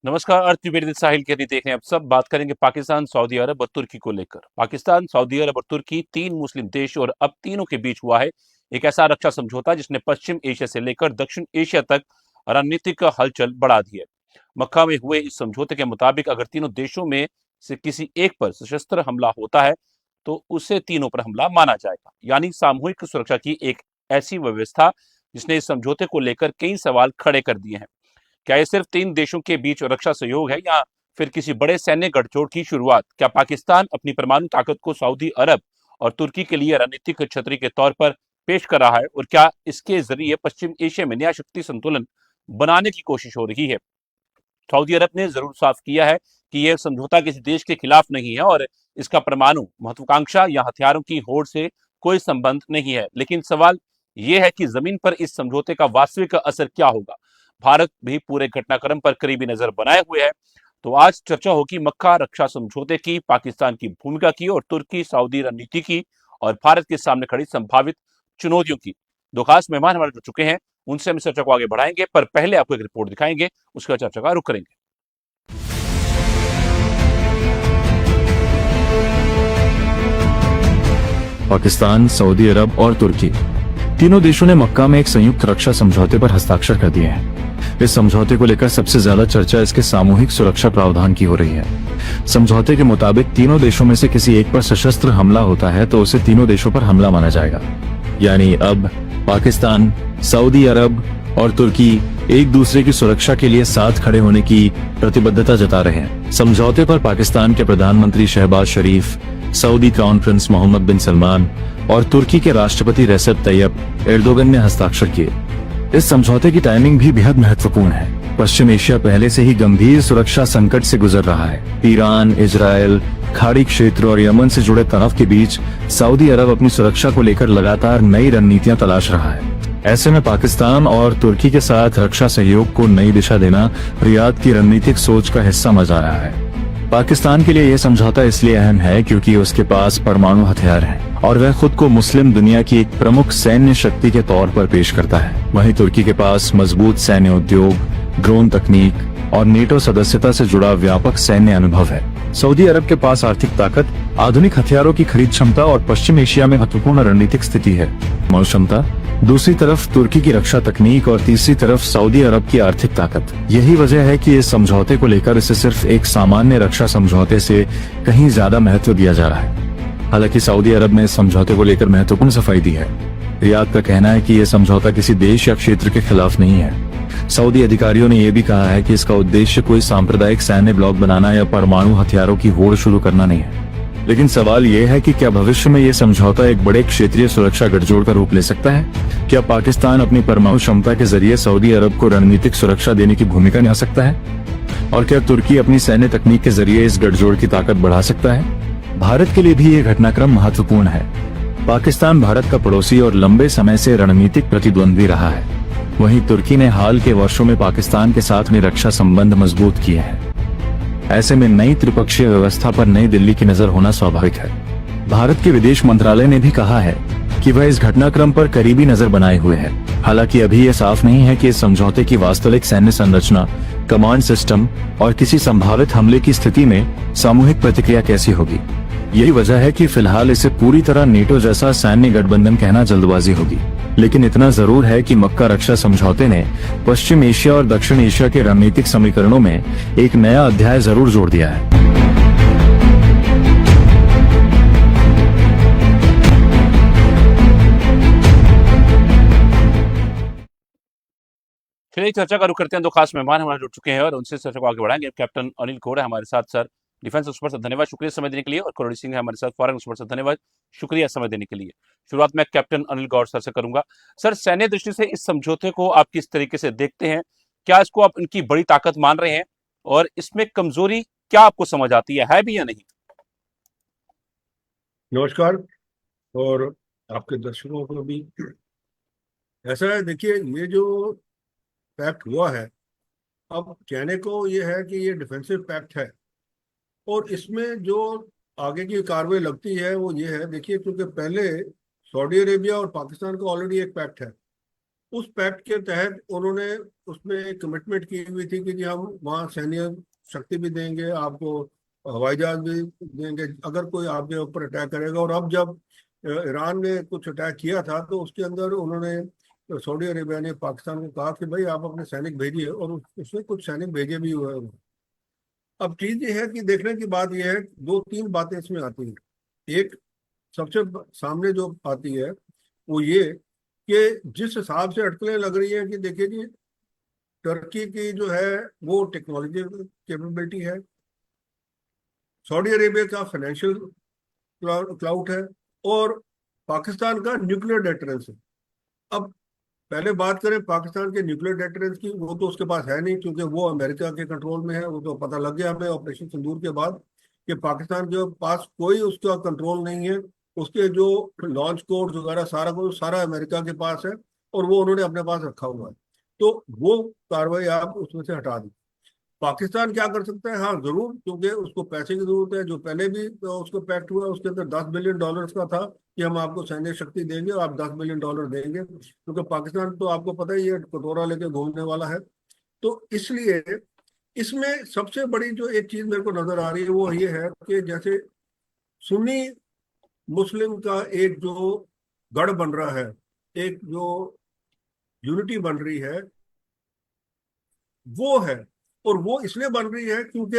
नमस्कार। अर्थ विवेदित साहिल के देख रहे हैं। अब सब बात करेंगे पाकिस्तान, सऊदी अरब और तुर्की को लेकर। पाकिस्तान, सऊदी अरब और तुर्की तीन मुस्लिम देश और अब तीनों के बीच हुआ है एक ऐसा रक्षा समझौता जिसने पश्चिम एशिया से लेकर दक्षिण एशिया तक रणनीतिक हलचल बढ़ा दी है। मक्का में हुए इस समझौते के मुताबिक अगर तीनों देशों में से किसी एक पर सशस्त्र हमला होता है तो उसे तीनों पर हमला माना जाएगा, यानी सामूहिक सुरक्षा की एक ऐसी व्यवस्था जिसने इस समझौते को लेकर कई सवाल खड़े कर दिए हैं। क्या ये सिर्फ तीन देशों के बीच रक्षा सहयोग है या फिर किसी बड़े सैन्य गठजोड़ की शुरुआत? क्या पाकिस्तान अपनी परमाणु ताकत को सऊदी अरब और तुर्की के लिए रणनीतिक छतरी के तौर पर पेश कर रहा है, और क्या इसके जरिए पश्चिम एशिया में नया शक्ति संतुलन बनाने की कोशिश हो रही है? सऊदी अरब ने जरूर साफ किया है कि यह समझौता किसी देश के खिलाफ नहीं है और इसका परमाणु महत्वाकांक्षा या हथियारों की होड़ से कोई संबंध नहीं है। लेकिन सवाल यह है कि जमीन पर इस समझौते का वास्तविक असर क्या होगा। भारत भी पूरे घटनाक्रम पर करीबी नजर बनाए हुए है। तो आज चर्चा होगी मक्का रक्षा समझौते की, पाकिस्तान की भूमिका की और तुर्की सऊदी रणनीति की, और भारत के सामने खड़ी संभावित चुनौतियों की। दो खास मेहमान हमारे जुड़ चुके हैं, उनसे हम इस चर्चा को आगे बढ़ाएंगे, पर पहले आपको एक रिपोर्ट दिखाएंगे, उसके बाद चर्चा का रुख करेंगे। पाकिस्तान, सऊदी अरब और तुर्की तीनों देशों ने मक्का में एक संयुक्त रक्षा समझौते पर हस्ताक्षर कर दिए हैं। इस समझौते को लेकर सबसे ज्यादा चर्चा इसके सामूहिक सुरक्षा प्रावधान की हो रही है। समझौते के मुताबिक तीनों देशों में से किसी एक पर सशस्त्र हमला होता है तो उसे तीनों देशों पर हमला माना जाएगा। यानी अब पाकिस्तान, सऊदी अरब और तुर्की एक दूसरे की सुरक्षा के लिए साथ खड़े होने की प्रतिबद्धता जता रहे हैं। समझौते पर पाकिस्तान के प्रधानमंत्री शहबाज शरीफ, सऊदी क्राउन प्रिंस मोहम्मद बिन सलमान और तुर्की के राष्ट्रपति रेसेप तैयब एर्दोगन ने हस्ताक्षर किए। इस समझौते की टाइमिंग भी बेहद महत्वपूर्ण है। पश्चिम एशिया पहले से ही गंभीर सुरक्षा संकट से गुजर रहा है। ईरान, इजराइल, खाड़ी क्षेत्र और यमन से जुड़े तनाव के बीच सऊदी अरब अपनी सुरक्षा को लेकर लगातार नई रणनीतियां तलाश रहा है। ऐसे में पाकिस्तान और तुर्की के साथ रक्षा सहयोग को नई दिशा देना रियाद की रणनीतिक सोच का हिस्सा मजा रहा है। पाकिस्तान के लिए यह समझौता इसलिए अहम है क्योंकि उसके पास परमाणु हथियार हैं और वह खुद को मुस्लिम दुनिया की एक प्रमुख सैन्य शक्ति के तौर पर पेश करता है। वहीं तुर्की के पास मजबूत सैन्य उद्योग, ड्रोन तकनीक और नेटो सदस्यता से जुड़ा व्यापक सैन्य अनुभव है। सऊदी अरब के पास आर्थिक ताकत, आधुनिक हथियारों की खरीद क्षमता और पश्चिम एशिया में महत्वपूर्ण रणनीतिक स्थिति है। परमाणु क्षमता, दूसरी तरफ तुर्की की रक्षा तकनीक और तीसरी तरफ सऊदी अरब की आर्थिक ताकत। यही वजह है कि इस समझौते को लेकर इसे सिर्फ एक सामान्य रक्षा समझौते से कहीं ज्यादा महत्व दिया जा रहा है। हालांकि सऊदी अरब ने इस समझौते को लेकर महत्वपूर्ण सफाई दी है। रियाद का कहना है कि यह समझौता किसी देश या क्षेत्र के खिलाफ नहीं है। सऊदी अधिकारियों ने यह भी कहा है कि इसका उद्देश्य कोई सांप्रदायिक सैन्य ब्लॉक बनाना या परमाणु हथियारों की होड़ शुरू करना नहीं है। लेकिन सवाल ये है कि क्या भविष्य में ये समझौता एक बड़े क्षेत्रीय सुरक्षा गठजोड़ का रूप ले सकता है? क्या पाकिस्तान अपनी परमाणु क्षमता के जरिए सऊदी अरब को रणनीतिक सुरक्षा देने की भूमिका निभा सकता है? और क्या तुर्की अपनी सैन्य तकनीक के जरिए इस गठजोड़ की ताकत बढ़ा सकता है? भारत के लिए भी ये घटनाक्रम महत्वपूर्ण है। पाकिस्तान भारत का पड़ोसी और लंबे समय से रणनीतिक प्रतिद्वंद्वी रहा है। वहीं तुर्की ने हाल के वर्षों में पाकिस्तान के साथ में रक्षा संबंध मजबूत किए हैं। ऐसे में नई त्रिपक्षीय व्यवस्था पर नई दिल्ली की नजर होना स्वाभाविक है। भारत के विदेश मंत्रालय ने भी कहा है कि वह इस घटनाक्रम पर करीबी नजर बनाए हुए है। हालांकि अभी यह साफ नहीं है कि इस समझौते की वास्तविक सैन्य संरचना, कमांड सिस्टम और किसी संभावित हमले की स्थिति में सामूहिक प्रतिक्रिया कैसी होगी। यही वजह है कि फिलहाल इसे पूरी तरह नेटो जैसा सैन्य गठबंधन कहना जल्दबाजी होगी। लेकिन इतना जरूर है कि मक्का रक्षा समझौते ने पश्चिम एशिया और दक्षिण एशिया के रणनीतिक समीकरणों में एक नया अध्याय जरूर जोड़ दिया है। चलिए चर्चा का रुख करते हैं। दो खास मेहमान हमारे जुड़ चुके हैं और उनसे चर्चा को आगे बढ़ाएंगे। कैप्टन अनिल कोहर है हमारे साथ। सर, डिफेंस एक्सपर्ट सर, धन्यवाद शुक्रिया समय देने के लिए। और करोड़ी सिंह है हमारे साथ, फॉरेन एक्सपर्ट सर, धन्यवाद शुक्रिया समय देने के लिए। शुरुआत में कैप्टन अनिल गौर सर से करूंगा। सर, सैन्य दृष्टि से इस समझौते को आप किस तरीके से देखते हैं? क्या इसको आप इनकी बड़ी ताकत मान रहे हैं, और इसमें कमजोरी क्या आपको समझ आती है भी या नहीं? नमस्कार। और आपके दर्शकों को भी। ऐसा है, देखिए, ये जो पैक्ट हुआ है, अब कहने को ये है कि ये डिफेंसिव पैक्ट है, और इसमें जो आगे की कार्रवाई लगती है वो ये है, देखिए, क्योंकि पहले सऊदी अरेबिया और पाकिस्तान का ऑलरेडी एक पैक्ट है, उस पैक्ट के तहत उन्होंने उसमें कमिटमेंट की हुई थी कि जी हम वहाँ सैन्य शक्ति भी देंगे आपको, हवाई जहाज भी देंगे अगर कोई आपके ऊपर अटैक करेगा। और अब जब ईरान ने कुछ अटैक किया था तो उसके अंदर उन्होंने सऊदी अरेबिया ने पाकिस्तान को कहा कि भाई आप अपने सैनिक भेजिए, और उसने कुछ सैनिक भेजे भी हुए हैं। अब चीज ये है कि देखने की बात ये है, दो तीन बातें इसमें आती हैं। एक सबसे सामने जो आती है वो ये कि जिस हिसाब से अटकलें लग रही हैं कि देखिए जी, टर्की की जो है वो टेक्नोलॉजी कैपेबिलिटी है, सऊदी अरेबिया का फाइनेंशियल क्लाउट है, और पाकिस्तान का न्यूक्लियर डेटरेंस है। अब पहले बात करें पाकिस्तान के न्यूक्लियर डेटरेंस की, वो तो उसके पास है नहीं क्योंकि वो अमेरिका के कंट्रोल में है। वो तो पता लग गया हमें ऑपरेशन सिंदूर के बाद कि पाकिस्तान के पास कोई उसका कंट्रोल नहीं है। उसके जो लॉन्च कोड वगैरह सारा कुछ सारा अमेरिका के पास है, और वो उन्होंने अपने पास रखा हुआ है। तो वो कार्रवाई आप उसमें से हटा दी। पाकिस्तान क्या कर सकता है? हाँ जरूर, क्योंकि उसको पैसे की जरूरत है। जो पहले भी उसको पैक्ट हुआ उसके अंदर $10 बिलियन का था कि हम आपको सैन्य शक्ति देंगे और आप $10 बिलियन देंगे, क्योंकि पाकिस्तान तो आपको पता ही है कटोरा लेके घूमने वाला है। तो इसलिए इसमें सबसे बड़ी जो एक चीज मेरे को नजर आ रही है वो ये है कि जैसे सुन्नी मुस्लिम का एक जो गढ़ बन रहा है, एक जो यूनिटी बन रही है वो है। और वो इसलिए बन रही है क्योंकि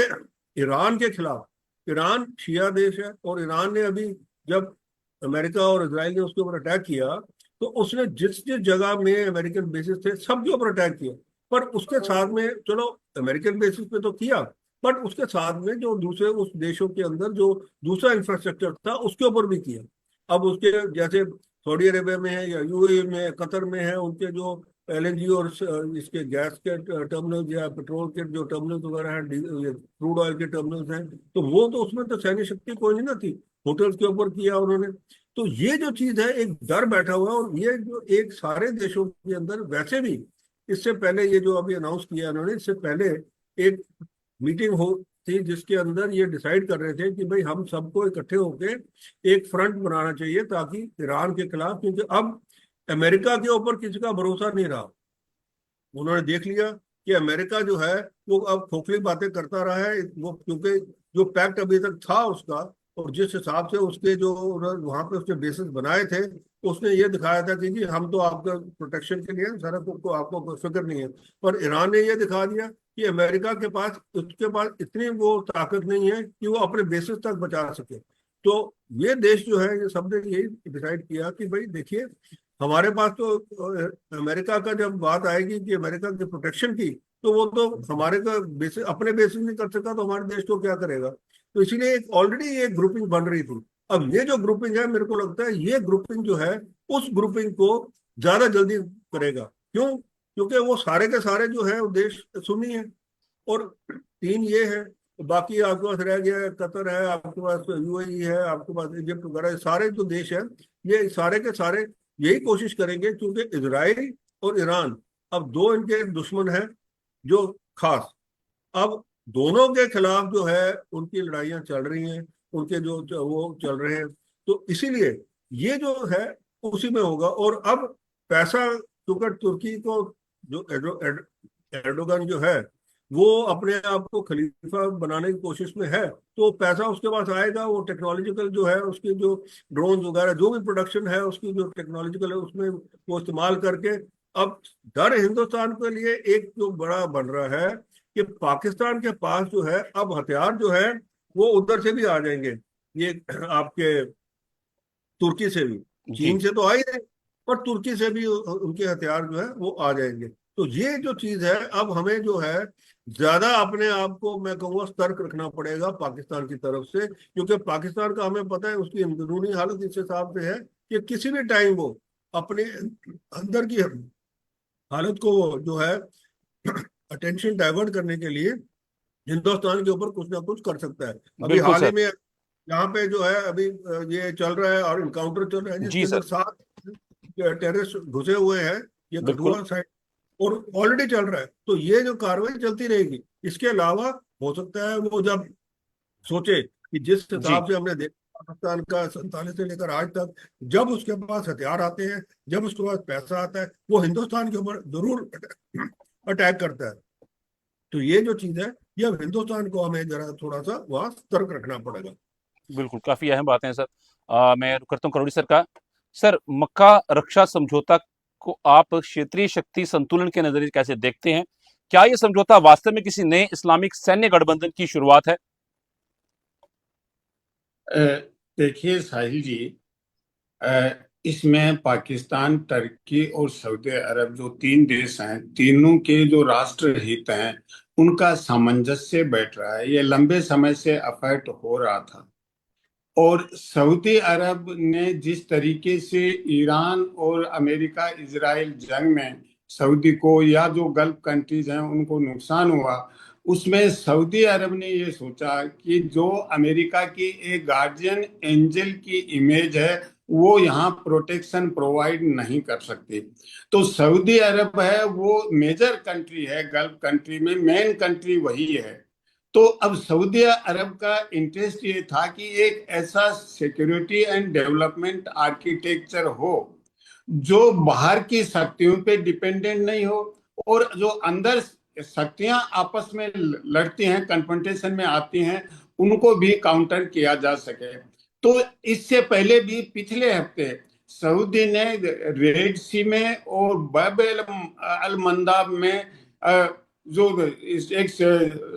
ईरान के खिलाफ, ईरान शिया देश है, और ईरान ने अभी जब अमेरिका और इजराइल ने उसके ऊपर अटैक किया तो उसने जिस जिस जगह में अमेरिकन बेसिस थे सब के ऊपर अटैक किया। पर उसके साथ में चलो अमेरिकन बेसिस पे तो किया, बट उसके साथ में जो दूसरे उस देशों के अंदर जो दूसरा इंफ्रास्ट्रक्चर था उसके ऊपर भी किया। अब उसके जैसे सऊदी अरेबिया में है या यूएई में, कतर में है, उनके जो एलएनजी और इसके गैस के टर्मिनल या पेट्रोल के जो टर्मिनल वगैरह हैं, क्रूड ऑयल के टर्मिनल्स हैं, तो वो तो उसमें तो सैन्य शक्ति कोई नहीं ना थी। होटल्स के ऊपर किया उन्होंने। तो ये जो चीज है एक डर बैठा हुआ है, और ये जो एक सारे देशों के अंदर वैसे भी इससे पहले ये जो अभी अनाउंस किया उन्होंने, इससे पहले एक मीटिंग हो थी जिसके अंदर ये डिसाइड कर रहे थे कि भाई हम सबको इकट्ठे होके एक फ्रंट बनाना चाहिए ताकि ईरान के खिलाफ, क्योंकि अब अमेरिका के ऊपर किसी का भरोसा नहीं रहा। उन्होंने देख लिया कि अमेरिका जो है वो अब खोखली बातें करता रहा है। वो क्योंकि जो पैक्ट अभी तक था उसका, और जिस हिसाब से उसके जो वहां पे उसने बेसिस बनाए थे, उसने ये दिखाया था कि जी हम तो आपका प्रोटेक्शन के लिए हैं, सारा को आपको कोई फिक्र नहीं है। पर ईरान ने ये दिखा दिया कि अमेरिका के पास, उसके पास इतनी वो ताकत नहीं है कि वो अपने बेसिस तक बचा सके। तो ये देश जो है ये सबने यही डिसाइड किया कि भाई देखिए, हमारे पास तो अमेरिका का जब बात आएगी कि अमेरिका की प्रोटेक्शन की, तो वो तो हमारे का बेसिस अपने बेसिस नहीं कर सका तो हमारे देश को क्या करेगा। तो इसीलिए एक ऑलरेडी एक ग्रुपिंग बन रही थी। अब ये जो ग्रुपिंग है, मेरे को लगता है ये ग्रुपिंग जो है उस ग्रुपिंग को ज्यादा जल्दी करेगा। क्यों? क्योंकि वो सारे के सारे जो है वो देश सुन्नी है, और तीन ये है, बाकी आपके पास रह गया है कतर है, आपके पास यूएई है, आपके पास इजिप्ट वगैरह, सारे जो देश हैं ये सारे के सारे यही कोशिश करेंगे, क्योंकि इजराइल और ईरान अब दो इनके दुश्मन हैं जो खास। अब दोनों के खिलाफ जो है उनकी लड़ाइयां चल रही हैं, उनके जो वो चल रहे हैं। तो इसीलिए ये जो है उसी में होगा। और अब पैसा, क्योंकि तुर्की को जो एर्डोगन जो है वो अपने आप को खलीफा बनाने की कोशिश में है, तो पैसा उसके पास आएगा। वो टेक्नोलॉजिकल जो है उसकी जो ड्रोन वगैरह जो भी प्रोडक्शन है उसकी जो टेक्नोलॉजिकल है उसमें वो इस्तेमाल करके, अब डर हिंदुस्तान के लिए एक जो बड़ा बन रहा है कि पाकिस्तान के पास जो है अब हथियार जो है वो उधर से भी आ जाएंगे, ये आपके तुर्की से भी। जी। चीन से तो आ ही रहे, पर तुर्की से भी उनके हथियार जो है वो आ जाएंगे। तो ये जो चीज है अब हमें जो है ज्यादा अपने आप को मैं कहूँगा सतर्क रखना पड़ेगा पाकिस्तान की तरफ से, क्योंकि पाकिस्तान का हमें पता है उसकी अंदरूनी हालत इस हिसाब से है कि किसी भी टाइम वो अपने अंदर की हालत को जो है अटेंशन डाइवर्ट करने के लिए हिंदुस्तान के ऊपर कुछ ना कुछ कर सकता है। अभी बिल्कुल हाल ही सर। में यहाँ पे जो है अभी ये चल रहा है और इनकाउंटर चल रहा है जिसके जी अंदर सर। 7 टेररिस्ट घुसे हुए हैं, ये बिल्कुल। कठुआ साइड, और ऑलरेडी चल रहा है। तो ये जो कार्रवाई चलती रहेगी। इसके अलावा हो सकता है वो जब सोचे कि जिस जी। हिसाब से हमने देखा पाकिस्तान का 47 से लेकर आज तक, जब उसके पास हथियार आते हैं, जब उसके पास पैसा आता है, वो हिंदुस्तान के ऊपर जरूर अटैक करता है। तो ये जो चीज है, ये अब हिंदुस्तान को हमें जरा थोड़ा सा वहां सतर्क रखना पड़ेगा। बिल्कुल, काफी अहम बातें हैं सर। मैं रुक करता हूँ करोड़ी सर का। सर, मक्का रक्षा समझौता को आप क्षेत्रीय शक्ति संतुलन के नजरिए कैसे देखते हैं? क्या ये समझौता वास्तव में किसी नए इस्लामिक सैन्य गठबंधन की शुरुआत है? अ, देखिए साहिल जी, अ, इसमें पाकिस्तान, टर्की और सऊदी अरब जो तीन देश हैं, तीनों के जो राष्ट्र हित हैं उनका सामंजस्य बैठ रहा है। ये लंबे समय से अफैक्ट हो रहा था। और सऊदी अरब ने जिस तरीके से ईरान और अमेरिका इजराइल जंग में सऊदी को या जो गल्फ कंट्रीज हैं उनको नुकसान हुआ, उसमें सऊदी अरब ने ये सोचा कि जो अमेरिका की एक गार्जियन एंजल की इमेज है वो यहाँ प्रोटेक्शन प्रोवाइड नहीं कर सकती। तो सऊदी अरब है वो मेजर कंट्री है, गल्फ कंट्री में मेन कंट्री वही है। तो अब सऊदी अरब का इंटरेस्ट ये था कि एक ऐसा सिक्योरिटी एंड डेवलपमेंट आर्किटेक्चर हो जो बाहर की शक्तियों पे डिपेंडेंट नहीं हो, और जो अंदर शक्तियां आपस में लड़ती हैं, कन्फ्रंटेशन में आती हैं, उनको भी काउंटर किया जा सके। तो इससे पहले भी पिछले हफ्ते सऊदी ने रेड सी में और बब अल मंदाब में जो एक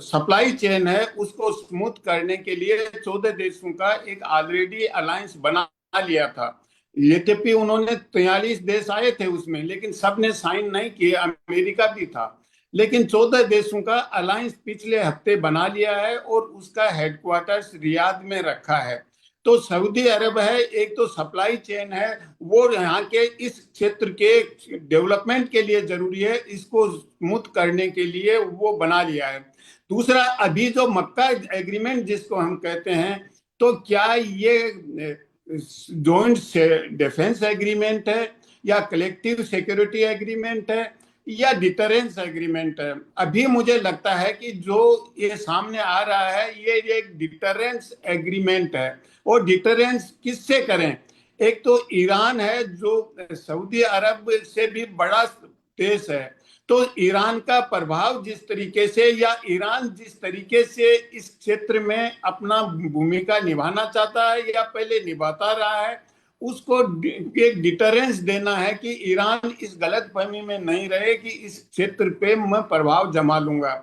सप्लाई चेन है उसको स्मूथ करने के लिए 14 देशों का एक ऑलरेडी अलायंस बना लिया था। यद्यपि उन्होंने 43 देश आए थे उसमें, लेकिन सब ने साइन नहीं किए, अमेरिका भी था। लेकिन 14 देशों का अलायंस पिछले हफ्ते बना लिया है और उसका हेडक्वार्टर्स रियाद में रखा है। तो सऊदी अरब है, एक तो सप्लाई चेन है, वो यहाँ के इस क्षेत्र के डेवलपमेंट के लिए जरूरी है, इसको स्मूथ करने के लिए वो बना लिया है। दूसरा, अभी जो मक्का एग्रीमेंट जिसको हम कहते हैं, तो क्या ये जॉइंट डिफेंस एग्रीमेंट है या कलेक्टिव सिक्योरिटी एग्रीमेंट है या डिटरेंस एग्रीमेंट है? अभी मुझे लगता है कि जो ये सामने आ रहा है ये एक डिटरेंस एग्रीमेंट है। और डिटरेंस किससे करें? एक तो ईरान है जो सऊदी अरब से भी बड़ा देश है, तो ईरान का प्रभाव जिस तरीके से या ईरान जिस तरीके से इस क्षेत्र में अपना भूमिका निभाना चाहता है या पहले निभाता रहा है, उसको एक डिटरेंस देना है कि ईरान इस गलतफहमी में नहीं रहे कि इस क्षेत्र पे मैं प्रभाव जमा लूंगा।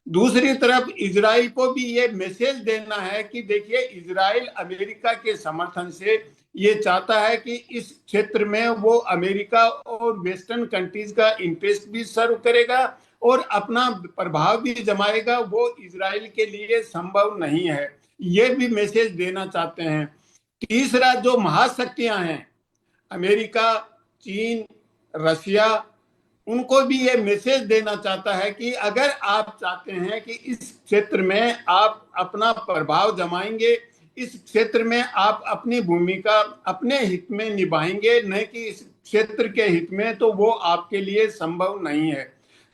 दूसरी तरफ इजराइल को भी ये मैसेज देना है कि देखिए, इजराइल अमेरिका के समर्थन से ये चाहता है कि इस क्षेत्र में वो अमेरिका और वेस्टर्न कंट्रीज का इंटरेस्ट भी सर्व करेगा और अपना प्रभाव भी जमाएगा। वो इजराइल के लिए संभव नहीं है, ये भी मैसेज देना चाहते हैं। तीसरा, जो महाशक्तियां हैं अमेरिका, चीन, रशिया, उनको भी ये मैसेज देना चाहता है कि अगर आप चाहते हैं कि इस क्षेत्र में आप अपना प्रभाव जमाएंगे, इस क्षेत्र में आप अपनी भूमिका अपने हित में निभाएंगे, नहीं कि इस क्षेत्र के हित में, तो वो आपके लिए संभव नहीं है।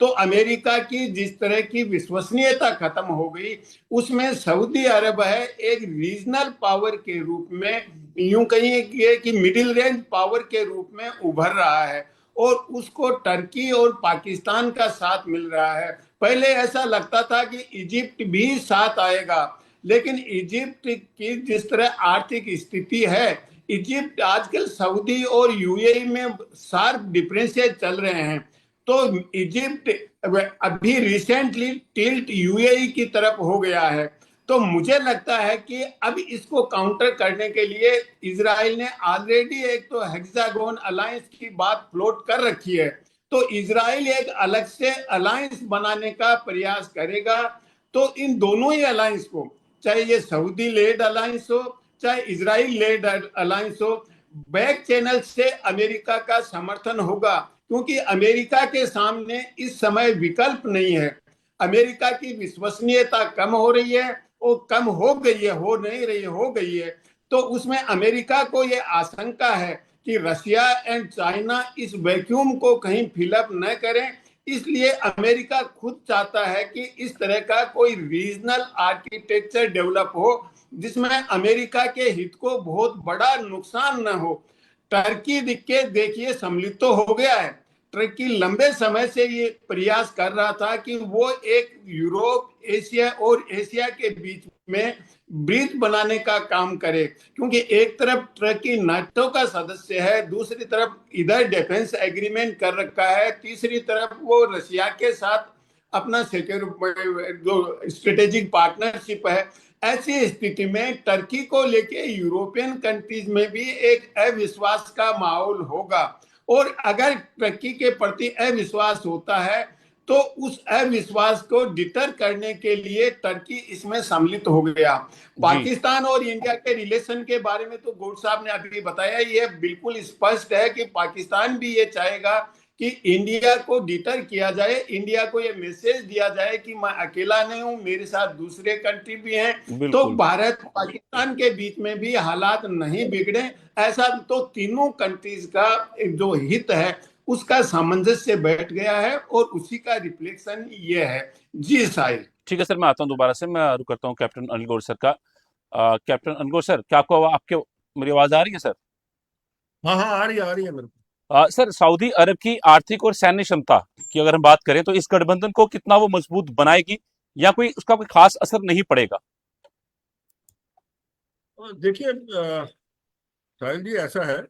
तो अमेरिका की जिस तरह की विश्वसनीयता खत्म हो गई, उसमें सऊदी अरब है एक रीजनल पावर के रूप में, यूं कहिए कि मिडिल रेंज पावर के रूप में उभर रहा है और उसको टर्की और पाकिस्तान का साथ मिल रहा है। पहले ऐसा लगता था कि इजिप्ट भी साथ आएगा, लेकिन इजिप्ट की जिस तरह आर्थिक स्थिति है, इजिप्ट आजकल सऊदी और यूएई में शार्प डिफरेंसेस चल रहे हैं। तो इजिप्ट अभी रिसेंटली टिल्ट यूएई की तरफ हो गया है। तो मुझे लगता है कि अब इसको काउंटर करने के लिए इजराइल ने ऑलरेडी एक तो हेक्सागोन अलायंस की बात फ्लोट कर रखी है, तो इजराइल एक अलग से अलायंस बनाने का प्रयास करेगा। तो इन दोनों ही अलायंस को, चाहे ये सऊदी लेड अलायंस हो चाहे इजराइल लेड अलायंस हो, बैक चैनल से अमेरिका का समर्थन होगा, क्योंकि अमेरिका के सामने इस समय विकल्प नहीं है। अमेरिका की विश्वसनीयता कम हो रही है, वो कम हो गई है, हो नहीं रही, हो गई है। तो उसमें अमेरिका को ये आशंका है कि रशिया एंड चाइना इस वैक्यूम को कहीं फिलअप न करें, इसलिए अमेरिका खुद चाहता है कि इस तरह का कोई रीजनल आर्किटेक्चर डेवलप हो जिसमें अमेरिका के हित को बहुत बड़ा नुकसान न हो। टर्की देखिए सम्मिलित तो हो गया है। टर्की लंबे समय से ये प्रयास कर रहा था कि वो एक यूरोप, एशिया और एशिया के बीच में ब्रिज बनाने का काम करे, क्योंकि एक तरफ टर्की नाटो का सदस्य है, दूसरी तरफ इधर डिफेंस एग्रीमेंट कर रखा है, तीसरी तरफ वो रशिया के साथ अपना जो स्ट्रेटेजिक पार्टनरशिप है। ऐसी स्थिति में टर्की को लेके यूरोपियन कंट्रीज में भी एक अविश्वास का माहौल होगा, और अगर टर्की के प्रति अविश्वास होता है तो उस अविश्वास को डिटर करने के लिए टर्की इसमें सम्मिलित हो गया। जी पाकिस्तान और इंडिया के रिलेशन के बारे में तो गौड़ साहब ने अभी बताया, ये बिल्कुल स्पष्ट है कि पाकिस्तान भी ये चाहेगा कि इंडिया को डिटर किया जाए, इंडिया को ये मैसेज दिया जाए कि मैं अकेला नहीं हूं, मेरे साथ दूसरे कंट्री भी हैं। तो बिल्कुल। भारत पाकिस्तान के बीच में भी हालात नहीं बिगड़े, ऐसा तो तीनों कंट्रीज का जो हित है उसका सामंजस्य बैठ गया है, और उसी का रिफ्लेक्शन ये है। जी साहिल। ठीक है सर, मैं आता हूं दोबारा से, मैं रुक करता हूं कैप्टन अनिल गौड़ सर का। कैप्टन अनिल गौड़ सर, क्या आपको आपके मेरी आवाज आ रही है सर? हाँ हाँ, आ रही है मेरे को। सर, सऊदी अरब की आर्थिक और सैन्य क्षमता की अगर हम बात करें तो इस गठबंधन को कितना वो मजबूत बनाएगी, या कोई उसका कोई खास असर नहीं पड़ेगा? देखिए साहिल जी, ऐसा है,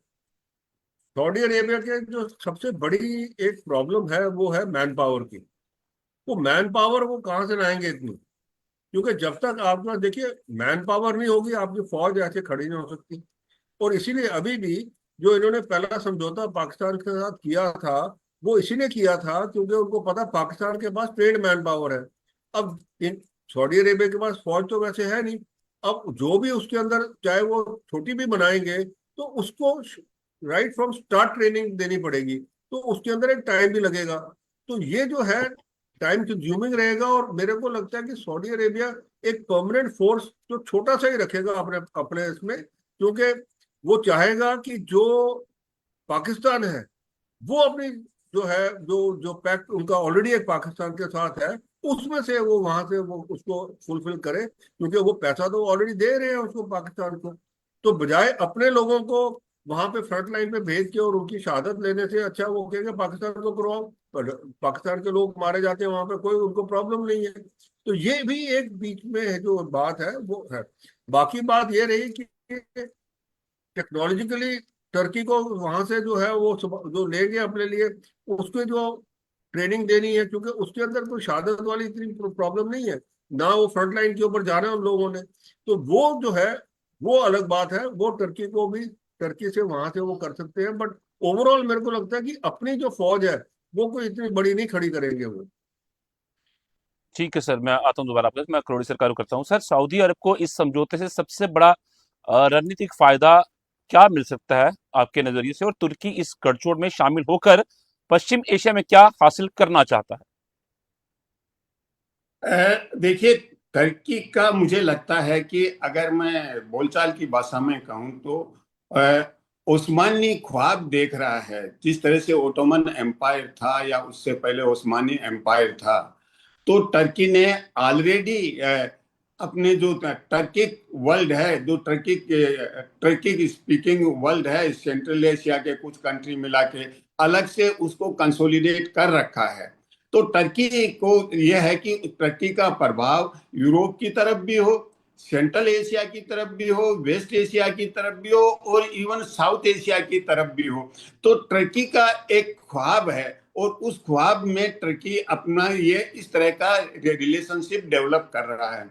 सऊदी अरेबिया के जो सबसे बड़ी एक प्रॉब्लम है वो है मैन पावर की। वो मैन पावर वो कहाँ से लाएंगे इतनी? क्योंकि जब तक आपका देखिए मैन पावर नहीं होगी, आपकी फौज ऐसे खड़ी नहीं हो सकती। और इसीलिए अभी भी जो इन्होंने पहला समझौता पाकिस्तान के साथ किया था, वो इसीलिए किया था क्योंकि उनको पता पाकिस्तान के पास ट्रेड मैन पावर है। अब इन सऊदी अरेबिया के पास फौज तो वैसे है नहीं। अब जो भी उसके अंदर, चाहे वो छोटी भी बनाएंगे, तो उसको राइट फ्रॉम स्टार्ट ट्रेनिंग देनी पड़ेगी, तो उसके अंदर एक टाइम भी लगेगा। तो ये जो है टाइम कंज्यूमिंग रहेगा। और मेरे को लगता है कि सऊदी अरेबिया एक परमानेंट फोर्स जो छोटा सा ही रखेगा अपने अपने इसमें, क्योंकि वो चाहेगा कि जो पाकिस्तान है वो अपनी जो है, जो जो पैक्ट उनका ऑलरेडी एक पाकिस्तान के साथ है, उसमें से वो वहां से वो उसको फुलफिल करे, क्योंकि वो पैसा तो ऑलरेडी दे रहे हैं उसको पाकिस्तान को। तो बजाय अपने लोगों को वहां पे फ्रंट लाइन पे भेज के और उनकी शहादत लेने से अच्छा वो कहेंगे पाकिस्तान को करवाओ। पर पाकिस्तान के लोग मारे जाते हैं वहां पे, कोई उनको प्रॉब्लम नहीं है। तो ये भी एक बीच में है जो बात है वो है। बाकी बात ये रही कि टेक्नोलॉजिकली टर्की को वहां से जो है वो जो ले गए अपने लिए, उसके जो ट्रेनिंग देनी है, क्योंकि उसके अंदर कोई शहादत वाली इतनी प्रॉब्लम नहीं है ना, वो फ्रंट लाइन के ऊपर जाना है उन लोगों ने। तो वो जो है वो अलग बात है, वो टर्की को भी टर्की से वहां से वो कर सकते हैं। बट ओवरऑल मेरे को लगता है कि अपनी जो फौज है वो कोई इतनी बड़ी नहीं खड़ी करेंगे वो। ठीक है सर, मैं आता हूं दोबारा आपके पास, मैं करोड़ी सर का रुख करता हूं। सर, सऊदी अरब को इस समझौते से सबसे बड़ा रणनीतिक फायदा क्या मिल सकता है आपके नजरिए से, और तुर्की इस गठजोड़ में शामिल होकर पश्चिम एशिया में क्या हासिल करना चाहता है? देखिए, टर्की का मुझे लगता है कि अगर मैं बोलचाल की भाषा में कहूँ तो ओस्मानी ख्वाब देख रहा है। जिस तरह से ओटोमन एम्पायर था या उससे पहले ओस्मानी एम्पायर था, तो टर्की ने ऑलरेडी अपने जो टर्किक वर्ल्ड है, जो टर्किक स्पीकिंग वर्ल्ड है, सेंट्रल एशिया के कुछ कंट्री मिला के अलग से उसको कंसोलिडेट कर रखा है। तो टर्की को यह है कि टर्की का प्रभाव यूरोप की तरफ भी हो, सेंट्रल एशिया की तरफ भी हो, वेस्ट एशिया की तरफ भी हो, और इवन साउथ एशिया की तरफ भी हो। तो टर्की का एक ख्वाब है, और उस ख्वाब में टर्की अपना ये इस तरह का रिलेशनशिप डेवलप कर रहा है।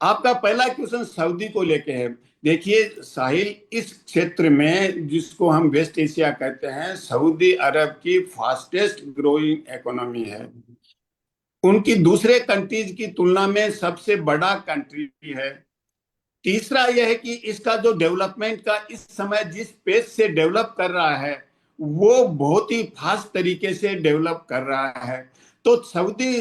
आपका पहला क्वेश्चन सऊदी को लेके है। देखिए साहिल, इस क्षेत्र में जिसको हम वेस्ट एशिया कहते हैं, सऊदी अरब की फास्टेस्ट ग्रोइंग इकोनॉमी है। उनकी दूसरे कंट्रीज की तुलना में सबसे बड़ा कंट्री है। तीसरा यह है कि इसका जो डेवलपमेंट का इस समय जिस पेस से डेवलप कर रहा है, वो बहुत ही फास्ट तरीके से डेवलप कर रहा है। तो सऊदी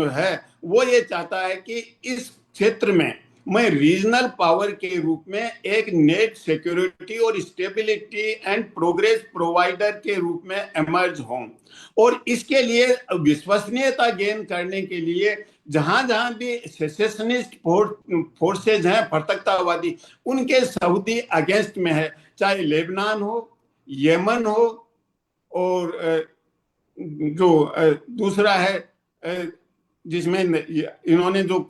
है वो ये चाहता है कि इस क्षेत्र में मैं रीजनल पावर के रूप में एक नेट सिक्योरिटी और स्टेबिलिटी एंड प्रोग्रेस प्रोवाइडर के रूप में इमर्ज हों। और इसके लिए विश्वसनीयता गेन करने के लिए जहां जहां भी सेसेशनिस्ट फोर्सेज हैं, भटकतावादी, उनके सऊदी अगेंस्ट में है, चाहे लेबनान हो, यमन हो, और जो दूसरा है जिसमें इन्होंने जो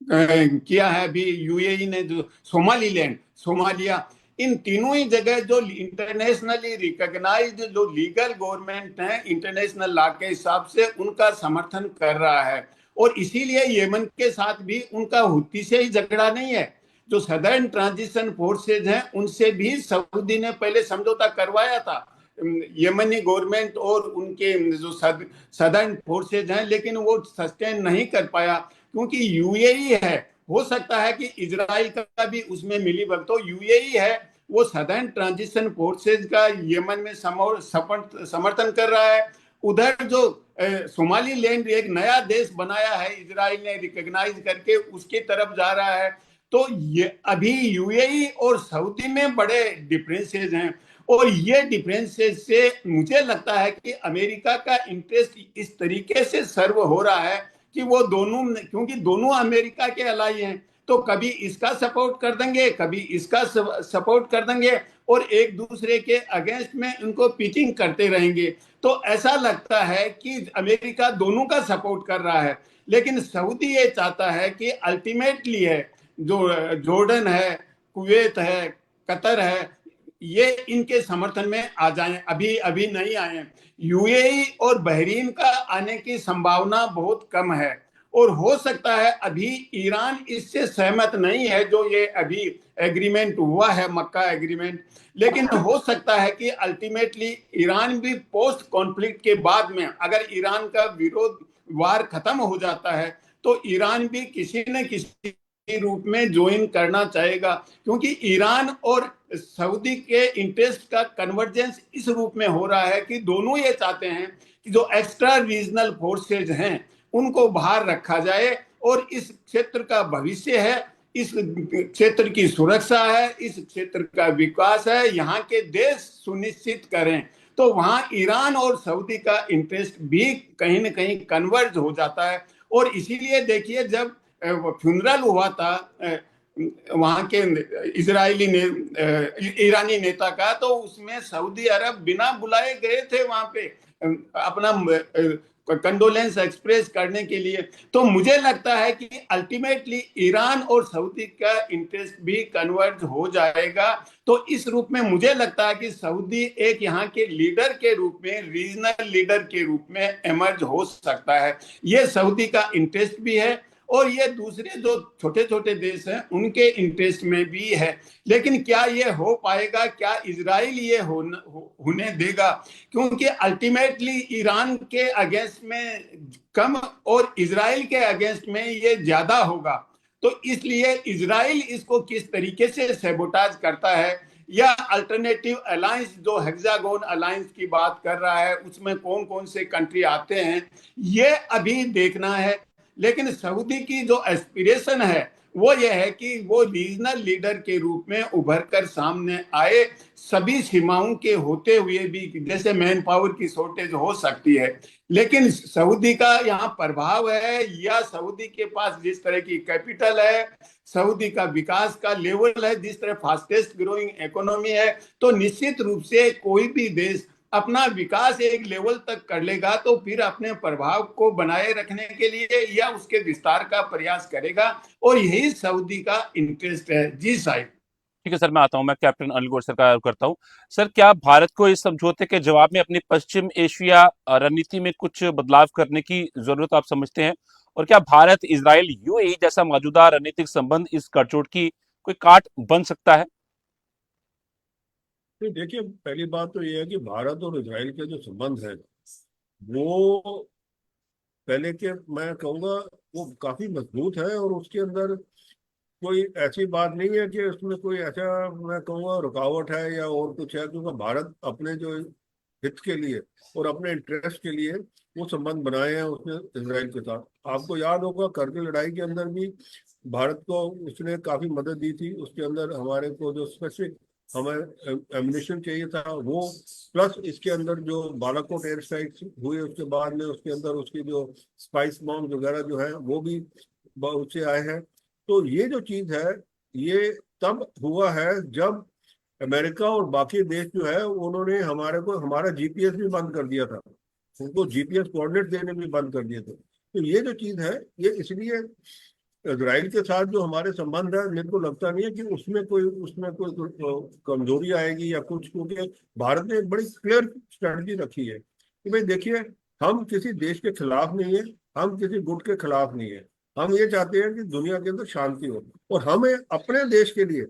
किया है अभी यूएई ने, जो सोमालिया, इन तीनों ही जगह जो इंटरनेशनली रिकॉग्नाइज्ड जो लीगल गवर्नमेंट है इंटरनेशनल लॉ के हिसाब से, उनका समर्थन कर रहा है। और इसीलिए यमन के साथ भी उनका हुती से ही झगड़ा नहीं है। जो सदर्न ट्रांजिशन फोर्सेज हैं उनसे भी सऊदी ने पहले समझौता करवाया था, यमनी गवर्नमेंट और उनके जो सदर्न फोर्सेज हैं, लेकिन वो सस्टेन नहीं कर पाया क्योंकि यूएई है। हो सकता है कि इजराइल का भी उसमें मिली भगत हो। यूएई है, वो सदर्न ट्रांजिशन फोर्सेज का यमन में समर्थन कर रहा है। उधर जो सोमाली लैंड एक नया देश बनाया है इजराइल ने रिकॉग्नाइज करके, उसकी तरफ जा रहा है। तो ये अभी यूएई और सऊदी में बड़े डिफरेंसेस हैं। और ये डिफरेंसेस से मुझे लगता है कि अमेरिका का इंटरेस्ट इस तरीके से सर्व हो रहा है कि वो दोनों, क्योंकि दोनों अमेरिका के अलाई हैं, तो कभी इसका सपोर्ट कर देंगे, कभी इसका सपोर्ट कर देंगे, और एक दूसरे के अगेंस्ट में उनको पिचिंग करते रहेंगे। तो ऐसा लगता है कि अमेरिका दोनों का सपोर्ट कर रहा है, लेकिन सऊदी ये चाहता है कि अल्टीमेटली है जो जॉर्डन है, कुवैत है, कतर है, ये इनके समर्थन में आ जाएं। अभी अभी नहीं आए। यूएई और बहरीन का आने की संभावना बहुत कम है। और हो सकता है अभी ईरान इससे सहमत नहीं है, जो ये अभी एग्रीमेंट हुआ है, मक्का एग्रीमेंट, लेकिन हो सकता है कि अल्टीमेटली ईरान भी पोस्ट कॉन्फ्लिक्ट के बाद में, अगर ईरान का विरोध वार खत्म हो जाता है, तो ईरान भी किसी न किसी रूप में ज्वाइन करना चाहेगा। क्योंकि ईरान और सऊदी के इंटरेस्ट का कन्वर्जेंस इस रूप में हो रहा है कि दोनों ये चाहते हैं कि जो एक्स्ट्रा रीजनल फोर्सेज हैं उनको बाहर रखा जाए, और इस क्षेत्र का भविष्य है, इस क्षेत्र की सुरक्षा है, इस क्षेत्र का विकास है, यहाँ के देश सुनिश्चित करें। तो वहां ईरान और सऊदी का इंटरेस्ट भी कहीं ना कहीं कन्वर्ज हो जाता है। और इसीलिए देखिए, जब फ्यूनरल हुआ था वहां के इजरायली ने ईरानी नेता का, तो उसमें सऊदी अरब बिना बुलाए गए थे वहां पे अपना कंडोलेंस एक्सप्रेस करने के लिए। तो मुझे लगता है कि अल्टीमेटली ईरान और सऊदी का इंटरेस्ट भी कन्वर्ज हो जाएगा। तो इस रूप में मुझे लगता है कि सऊदी एक यहाँ के लीडर के रूप में, रीजनल लीडर के रूप में इमर्ज हो सकता है। ये सऊदी का इंटरेस्ट भी है, और ये दूसरे जो छोटे छोटे देश हैं उनके इंटरेस्ट में भी है। लेकिन क्या ये हो पाएगा, क्या इजराइल ये होने देगा? क्योंकि अल्टीमेटली ईरान के अगेंस्ट में कम और इजराइल के अगेंस्ट में ये ज्यादा होगा। तो इसलिए इजराइल इसको किस तरीके से सैबोटाज करता है, या अल्टरनेटिव अलायंस जो हेक्सागोन अलायंस की बात कर रहा है, उसमें कौन कौन से कंट्री आते हैं, ये अभी देखना है। लेकिन सऊदी की जो एस्पिरेशन है वो ये है कि वो रीजनल लीडर के रूप में उभर कर सामने आए, सभी सीमाओं के होते हुए भी। जैसे मैन पावर की शॉर्टेज हो सकती है, लेकिन सऊदी का यहाँ प्रभाव है, या सऊदी के पास जिस तरह की कैपिटल है, सऊदी का विकास का लेवल है, जिस तरह फास्टेस्ट ग्रोइंग इकोनॉमी है, तो निश्चित रूप से कोई भी देश अपना विकास एक लेवल तक कर लेगा तो फिर अपने प्रभाव को बनाए रखने के लिए या उसके विस्तार का प्रयास करेगा, और यही सऊदी का इंटरेस्ट है। जी साहिब। ठीक है सर, मैं आता हूं। मैं कैप्टन अनिल गौर सर का करता हूं। सर, क्या भारत को इस समझौते के जवाब में अपनी पश्चिम एशिया रणनीति में कुछ बदलाव करने की जरूरत आप समझते हैं? और क्या भारत इजराइल यूएई जैसा मौजूदा रणनीतिक संबंध इस गठजोड़ की कोई काट बन सकता है? तो देखिए, पहली बात तो ये है कि भारत और इजराइल के जो संबंध है वो पहले के, मैं कहूँगा, वो काफी मजबूत है। और उसके अंदर कोई ऐसी बात नहीं है कि उसमें कोई ऐसा, मैं कहूँगा, रुकावट है या और कुछ है। क्योंकि भारत अपने जो हित के लिए और अपने इंटरेस्ट के लिए वो संबंध बनाए हैं उसने इसराइल के साथ। आपको याद होगा, करगिल लड़ाई के अंदर भी भारत को उसने काफी मदद दी थी। उसके अंदर हमारे को जो स्पेसिफिक हमें एम्युनिशन चाहिए था वो, प्लस इसके अंदर जो बालाकोट एयर स्ट्राइक हुई उसके बाद में उसके अंदर उसकी जो स्पाइस बॉम्ब वगैरह जो है वो भी बहुत से आए हैं। तो ये जो चीज है ये तब हुआ है जब अमेरिका और बाकी देश जो है उन्होंने हमारे को हमारा जीपीएस भी बंद कर दिया था, उनको जीपीएस कोऑर्डिनेट देने भी बंद कर दिए थे। तो ये जो चीज है ये इसलिए इजराइल के साथ जो हमारे संबंध है मेरे को लगता नहीं है कि उसमें कोई कमजोरी आएगी या कुछ, क्योंकि भारत ने एक बड़ी क्लियर स्ट्रेटजी रखी है कि भाई देखिए हम किसी देश के खिलाफ नहीं है, हम किसी गुट के खिलाफ नहीं है, हम ये चाहते हैं कि दुनिया के अंदर शांति हो। और हमें अपने देश के लिए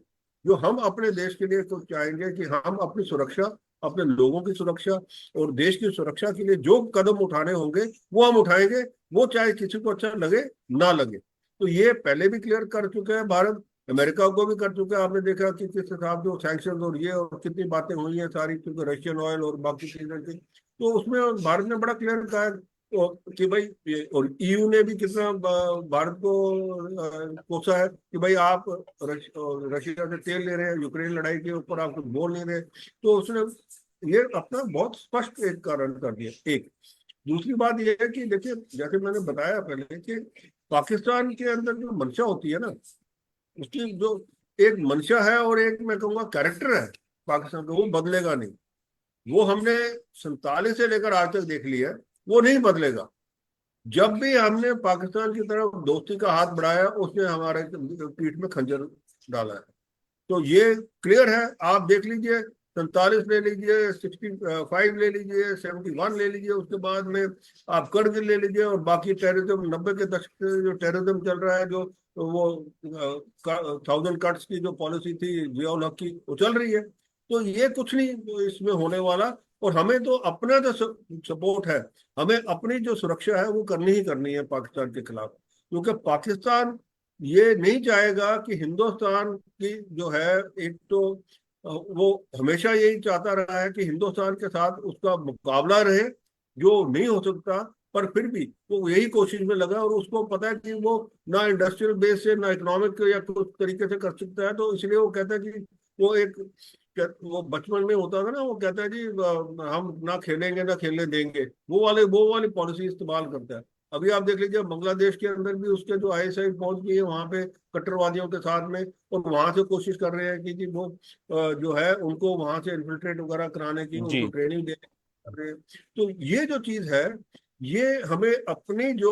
जो हम अपने देश के लिए कुछ चाहेंगे कि हम अपनी सुरक्षा, अपने लोगों की सुरक्षा और देश की सुरक्षा के लिए जो कदम उठाने होंगे वो हम उठाएंगे, वो चाहे किसी को अच्छा लगे ना लगे। तो ये पहले भी क्लियर कर चुके हैं भारत, अमेरिका को भी कर चुका है। आपने देखा कि किस हिसाब से सैंक्शन और ये और कितनी बातें हुई हैं सारी, क्योंकि रशियन ऑयल और बाकी चीजें थी। तो उसमें भारत ने बड़ा क्लियर कहा है कि भाई और ईयू ने भी कितना भारत को कोसा है कि भाई आप रशिया से तेल ले रहे हैं, यूक्रेन लड़ाई के ऊपर आप कुछ बोल नहीं रहे। तो उसने ये अपना बहुत स्पष्ट एक कारण कर दिया। एक दूसरी बात यह है कि देखिए जैसे मैंने बताया पहले कि पाकिस्तान के अंदर जो मंशा होती है ना, उसकी जो एक मंशा है और एक मैं कहूँगा कैरेक्टर है पाकिस्तान का, वो बदलेगा नहीं। वो हमने 47 से लेकर आज तक देख लिया है, वो नहीं बदलेगा। जब भी हमने पाकिस्तान की तरफ दोस्ती का हाथ बढ़ाया उसने हमारे पीठ में खंजर डाला है। तो ये क्लियर है, आप देख लीजिए 47 ले लीजिए, 65 ले लीजिए, 71 ले लीजिए, उसके बाद में आप करगिल ले लीजिए और बाकी टेररिज्म 90 के दशक से जो टेररिज्म चल रहा है, जो वो 1000 कट्स की जो पॉलिसी थी जियाउल हक की, वो चल रही है। तो ये कुछ नहीं इसमें होने वाला। और हमें तो अपना जो सपोर्ट है, हमें अपनी जो सुरक्षा है वो करनी ही करनी है पाकिस्तान के खिलाफ, क्योंकि पाकिस्तान ये नहीं चाहेगा कि हिंदुस्तान की जो है, एक तो वो हमेशा यही चाहता रहा है कि हिंदुस्तान के साथ उसका मुकाबला रहे, जो नहीं हो सकता। पर फिर भी वो यही कोशिश में लगा और उसको पता है कि वो ना इंडस्ट्रियल बेस से ना इकोनॉमिक या कुछ तरीके से कर सकता है। तो इसलिए वो कहता है कि वो एक, वो बचपन में होता था ना, वो कहता है जी हम ना खेलेंगे ना खेलने देंगे, वो वाली पॉलिसी इस्तेमाल करता है। अभी आप देख लीजिए बांग्लादेश के अंदर भी उसके जो आईएसआई पहुंच गई है वहां पे कट्टरवादियों के साथ में, और वहां से कोशिश कर रहे हैं कि जी वो जो है उनको वहां से इन्फिल्ट्रेट वगैरह कराने की, जी। उनको ट्रेनिंग दे रहे हैं। तो ये जो चीज है ये हमें अपनी जो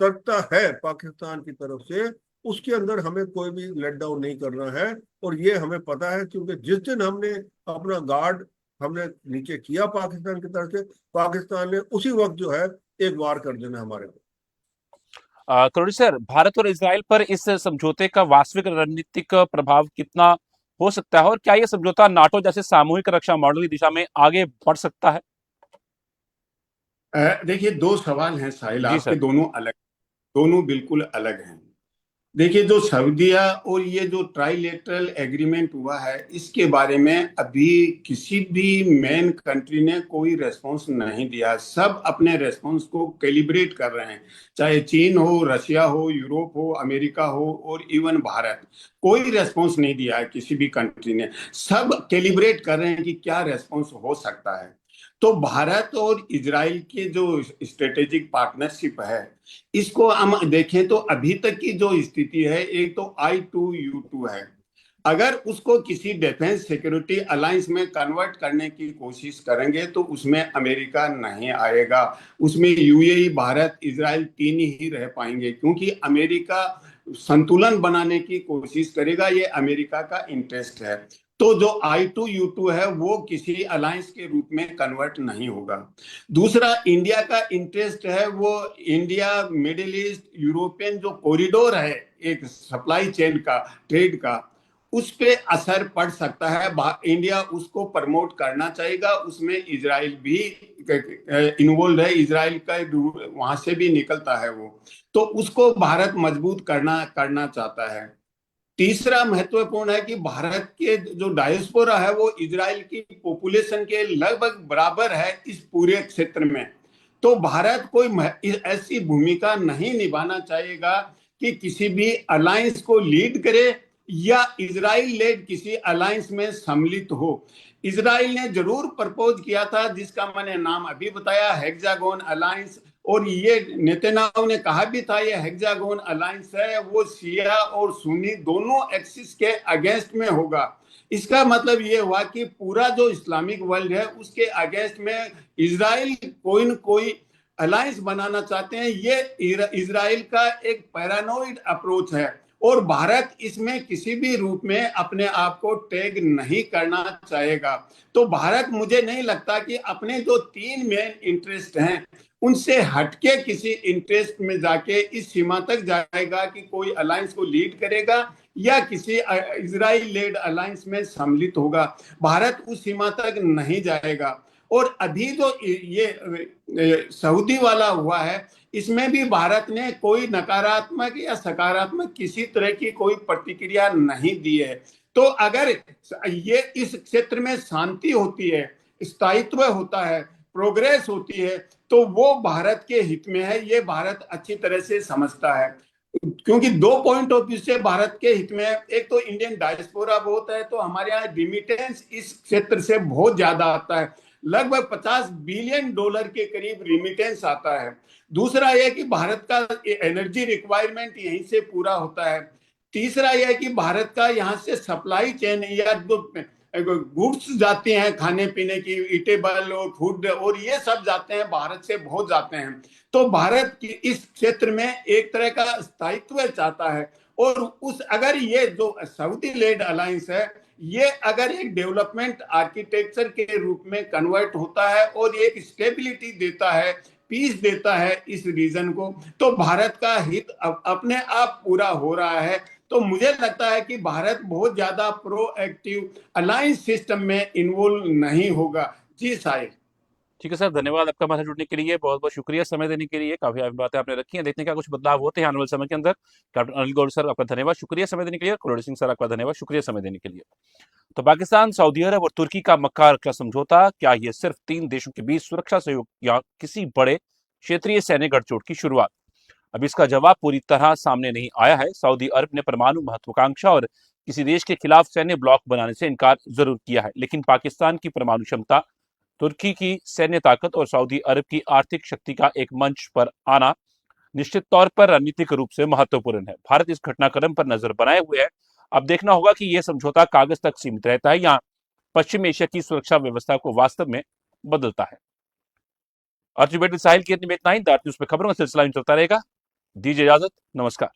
सत्ता है पाकिस्तान की तरफ से, उसके अंदर हमें कोई भी लेट डाउन नहीं करना है। और ये हमें पता है, क्योंकि जिस दिन हमने अपना गार्ड हमने नीचे किया पाकिस्तान की तरफ से, पाकिस्तान ने उसी वक्त जो है एक वार कर देना हमारे को। करोड़ी सर, भारत और इजराइल पर इस समझौते का वास्तविक रणनीतिक प्रभाव कितना हो सकता है, और क्या यह समझौता नाटो जैसे सामूहिक रक्षा मॉडल की दिशा में आगे बढ़ सकता है? देखिए, दो सवाल हैं साहिल जी आपके, सर। दोनों बिल्कुल अलग हैं। देखिए, जो सऊदीया और ये जो ट्राइलेटरल एग्रीमेंट हुआ है, इसके बारे में अभी किसी भी मेन कंट्री ने कोई रेस्पॉन्स नहीं दिया। सब अपने रेस्पॉन्स को कैलिब्रेट कर रहे हैं, चाहे चीन हो, रशिया हो, यूरोप हो, अमेरिका हो और इवन भारत। कोई रेस्पॉन्स नहीं दिया है किसी भी कंट्री ने। सब कैलिब्रेट कर रहे हैं कि क्या रेस्पॉन्स हो सकता है। तो भारत और इजराइल की जो स्ट्रेटेजिक पार्टनरशिप है, इसको हम देखें तो अभी तक की जो स्थिति है, एक तो I2U2 है। अगर उसको किसी डिफेंस सिक्योरिटी अलायंस में कन्वर्ट करने की कोशिश करेंगे तो उसमें अमेरिका नहीं आएगा, उसमें यूएई, भारत, इजराइल तीन ही रह पाएंगे, क्योंकि अमेरिका संतुलन बनाने की कोशिश करेगा, ये अमेरिका का इंटरेस्ट है। तो जो I2U2 है वो किसी अलायंस के रूप में कन्वर्ट नहीं होगा। दूसरा, इंडिया का इंटरेस्ट है, वो इंडिया मिडिल ईस्ट यूरोपियन जो कॉरिडोर है एक सप्लाई चेन का, ट्रेड का, उस पे असर पड़ सकता है। इंडिया उसको प्रमोट करना चाहेगा, उसमें इजराइल भी इन्वॉल्व है, इजराइल का वहां से भी निकलता है वो, तो उसको भारत मजबूत करना चाहता है। तीसरा महत्वपूर्ण है कि भारत के जो डायस्पोरा है वो इजराइल की पॉपुलेशन के लगभग बराबर है इस पूरे क्षेत्र में। तो भारत कोई ऐसी भूमिका नहीं निभाना चाहेगा कि किसी भी अलायंस को लीड करे या इजराइल लेड किसी अलायंस में सम्मिलित हो। इजराइल ने जरूर प्रपोज किया था, जिसका मैंने नाम अभी बताया, हेक्सागोन अलायंस, और ये नेतन्याहू ने कहा भी था ये हेक्सागोन अलायंस है वो शिया और सुन्नी दोनों एक्सिस के अगेंस्ट में होगा। इसका मतलब ये हुआ कि पूरा जो इस्लामिक वर्ल्ड है उसके अगेंस्ट में इजराइल कोई न कोई अलायंस बनाना चाहते हैं। ये इजराइल का एक पैरानोइड अप्रोच है और भारत इसमें किसी भी रूप में अपने आप को टैग नहीं करना चाहेगा। तो भारत, मुझे नहीं लगता कि अपने जो तीन मेन इंटरेस्ट हैं उनसे हटके किसी इंटरेस्ट में जाके इस सीमा तक जाएगा कि कोई अलायंस को लीड करेगा या किसी इजराइल लेड अलायंस में सम्मिलित होगा। भारत उस सीमा तक नहीं जाएगा। और अभी जो ये सऊदी वाला हुआ है, इसमें भी भारत ने कोई नकारात्मक या सकारात्मक किसी तरह की कोई प्रतिक्रिया नहीं दी है। तो अगर ये इस क्षेत्र में शांति होती है, स्थायित्व होता है, प्रोग्रेस होती है, तो वो भारत के हित में है। ये भारत अच्छी तरह से समझता है, क्योंकि दो पॉइंट ऑफ व्यू से भारत के हित में है। एक तो इंडियन डायस्पोरा बहुत है, तो हमारे यहाँ रिमिटेंस इस क्षेत्र से बहुत ज्यादा आता है, लगभग $50 बिलियन के करीब रिमिटेंस आता है। दूसरा यह कि भारत का एनर्जी रिक्वायरमेंट यहीं से पूरा होता है। तीसरा यह कि भारत का यहाँ से सप्लाई चेन या जो गुड्स जाते हैं खाने पीने की, ईटेबल और फूड और ये सब जाते हैं भारत से, बहुत जाते हैं। तो भारत की इस क्षेत्र में एक तरह का स्थायित्व चाहता है। और उस अगर ये जो सऊदी लेड अलायंस है ये अगर एक डेवलपमेंट आर्किटेक्चर के रूप में कन्वर्ट होता है और एक स्टेबिलिटी देता है, पीस देता है इस रीजन को, तो भारत का हित अपने आप पूरा हो रहा है। तो मुझे लगता है कि भारत बहुत ज्यादा प्रोएक्टिव अलायंस सिस्टम में इन्वॉल्व नहीं होगा। जी साहिल। ठीक है सर, धन्यवाद आपका हमारे साथ जुड़ने के लिए, बहुत बहुत शुक्रिया समय देने के लिए। काफी अहम बातें आपने रखी हैं, देखने का कुछ बदलाव होते हैं आने वाले समय के अंदर। कैप्टन अनिल गौर सर आपका धन्यवाद, शुक्रिया समय देने के लिए। कुलदीप सिंह सर आपका धन्यवाद, शुक्रिया समय देने के लिए। तो पाकिस्तान, सऊदी अरब और तुर्की का मक्का रक्षा समझौता, क्या ये सिर्फ तीन देशों के बीच सुरक्षा सहयोग या किसी बड़े क्षेत्रीय सैन्य गठजोड़ की शुरुआत? अब इसका जवाब पूरी तरह सामने नहीं आया है। सऊदी अरब ने परमाणु महत्वाकांक्षा और किसी देश के खिलाफ सैन्य ब्लॉक बनाने से इनकार जरूर किया है, लेकिन पाकिस्तान की परमाणु क्षमता, तुर्की की सैन्य ताकत और सऊदी अरब की आर्थिक शक्ति का एक मंच पर आना निश्चित तौर पर रणनीतिक रूप से महत्वपूर्ण है। भारत इस घटनाक्रम पर नजर बनाए हुए है। अब देखना होगा कि यह समझौता कागज तक सीमित रहता है या पश्चिम एशिया की सुरक्षा व्यवस्था को वास्तव में बदलता है। अर्जुन साहिल की इतना ही। न्यूज पे खबरों का सिलसिला चलता रहेगा। दीजिए इजाजत, नमस्कार।